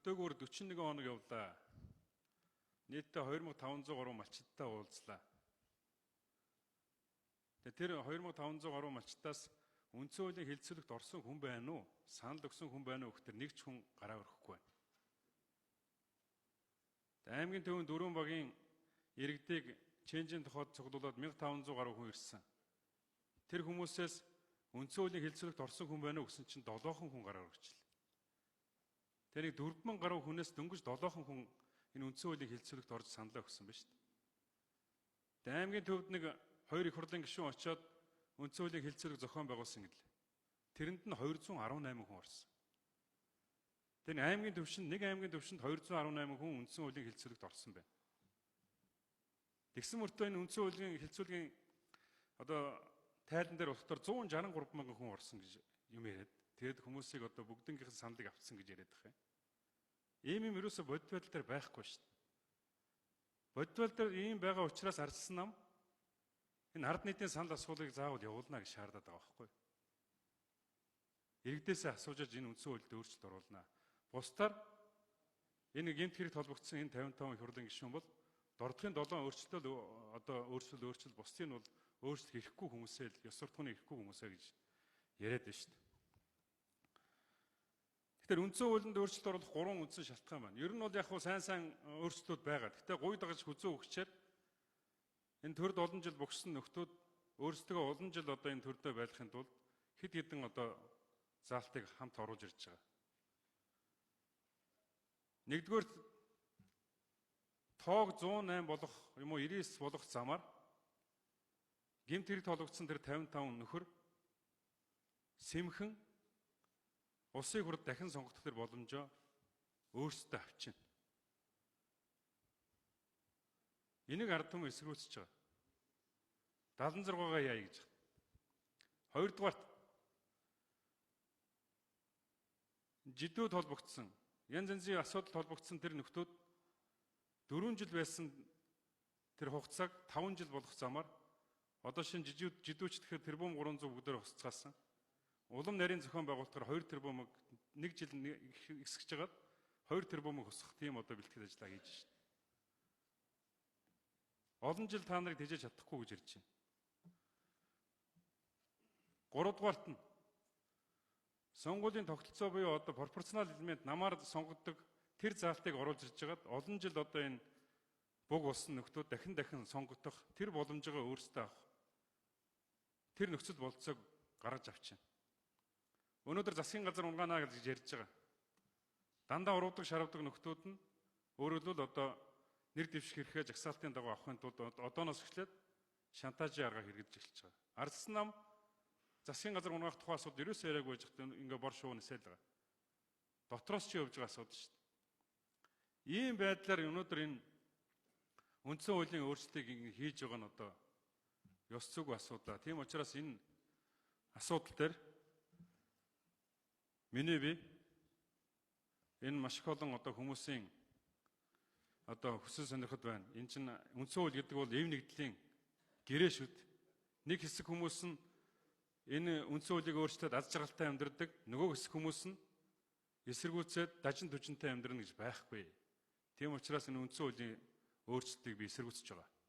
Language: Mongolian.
Өдөөгөр 41 хоног явлаа. Нийтдээ 2500 гаруй малчидтай уулзлаа. Тэр 2500 гаруй малчтаас үндсэн хуулийн хэлцүүлэгт орсон хүн байна уу? Санал өгсөн хүн байна уу гэхээр нэг ч хүн гараа өрөхгүй байна. Аймгийн төвийн дөрвөн багийн иргэдийг ченжийн тохиод цуглуулад 1500 гаруй хүн ирсэн. Тэр хүмүүсээс үндсэн хуулийн хэлцүүлэгт орсон хүн байна уу гэсэн чинь 7 хүн гараа өргөжлөө. Тэр нэг 4000 гаруй хүнээс дөнгөж 7 хүн энэ үндсэн хуулийн хэлцүүлэгт орж саналаа өгсөн ба шүү дээ. Аймгийн төвд нэг 2 их хурлын гишүүн очиод үндсэн хуулийн хэлцүүлэг зохион байгуулсан гэвэл тэрэнд нь 218 хүн орсон. Тэр аймгийн төвшөнд 218 хүн үндсэн хуулийн хэлцүүлэгт орсон байна. Тэгсэн мөртөө энэ үндсэн хуулийн хэлцүүлгийн тайлан дээр болохоор 163 мянган хүн орсон гэж юм яриад. Тэгээд хүмүүсийг бүгднгийнх нь саналыг авцсан гэж яриад байгаа юм. Ийм ерөөсө бодит байдал дээр байхгүй шүү дээ. Бодит байдал дээр ийм байгаа учраас арчсан нам энэ ард нийтийн санал асуулыг заавал явуулна гэж шаардаад байгаа байхгүй юу? Иргэдээсээ асуужаж энэ үндсэн хуульд өөрчлөлт оруулна. Бусдаар энэ гэмт хэрэгт холбогдсон энэ 55 их хурлын гишүүн бол дордохын 7 өөрчлөлт бусдыг нь бол өөрчлөлт хийхгүй хүмүүсээ л ёс суртахууны хийхгүй хүмүүсээ гэж яриад байна шүү дээ. Тэгэхээр үндсэн хуулинд өөрчлөлт оруулах 3 үндсэн шалтгаан байна. Ер нь бол яг хуу сайн өөрчлөлтүүд байгаа. Гэхдээ гуй дагаж хүзүү өгчээр энэ төрд олон жил богссон нөхдүүд өөрсдөө олон жил энэ төрдөө байхын тулд хэд хэдэн заалтыг хамт оруулж ирж байгаа. Нэгдүгээр тоог 108 болох юм уу 99 болох замаар гэмт хэрэгт холбогдсон тэр 55 нөхөр сэмхэн улсын хурлд дахин сонгогдох тэр боломжоо өөрсдөө авчина. Энийг ард түмэн эсэргүүцэж байгаа. 76-гаа яая гэж. Хоёрдугаарт жидүүд холбогдсон, янз янзын асуудал холбогдсон тэр нөхдүүд 4 жил байсан тэр хугацааг 5 жил болгох замаар одоо шинэ жидүүч тэгэхээр тэрбум 300 бүгдээр хусцгаасан. Улам нарийн зохион байгуулалтаар 2 тэрбумыг 1 жил ихсгэж жагаад 2 тэрбумыг хусгах тийм бэлтгэл ажиллаа хийж шин. Олон жил та нарыг тэжээж чадахгүй гэж ирж байна. 3 дугаарт нь сонгуулийн тогтолцоо буюу пропорционал элемент намаар сонгогддог тэр заалтыг оруулж ирж жагаад олон жил энэ буг болсон нөхдүүд дахин сонгогдох тэр боломжоо өөрсдөө авах тэр нөхцөл болцоог гаргаж авчихна. Өнөөдөр засгийн газар унгаанаа гэж ярьж байгаа. Дандаа уруудаг шаравдаг нөхдүүд нь өөрөлдвөл нэр дэвших хэрэгээ жагсаалтын дагуу авахын тулд одооноос эхлээд шантажийн арга хэрэгжиж эхэлж байгаа. Ардсан нам засгийн газар унгаах тухай асуудал ерөөсөө яриаг байж хат бор шуу нисэл байгаа. Дотроос ч явж байгаа асуудал шүү дээ. Ийм байдлаар өнөөдөр энэ үндсэн хуулийн өөрчлөлтийг хийж байгаа нь ёс зүйн асуудал. Тийм учраас энэ асуудал дээр миний бие энэ маш их олон хүмүүсийн хүсэл сонирхол байна. Энэ чинь үндсэн хууль гэдэг бол эв нэгдлийн гэрээ шүү дээ. Нэг хэсэг хүмүүс нь энэ үндсэн хуулийг өөрчлөөд аз жаргалтай амьдрдаг, нөгөө хэсэг хүмүүс нь эсэргүүцээд дажин түжинтэй амьдрна гэж байхгүй. Тийм учраас энэ үндсэн хуулийн өөрчлөлтийг би эсэргүүцэж байгаа.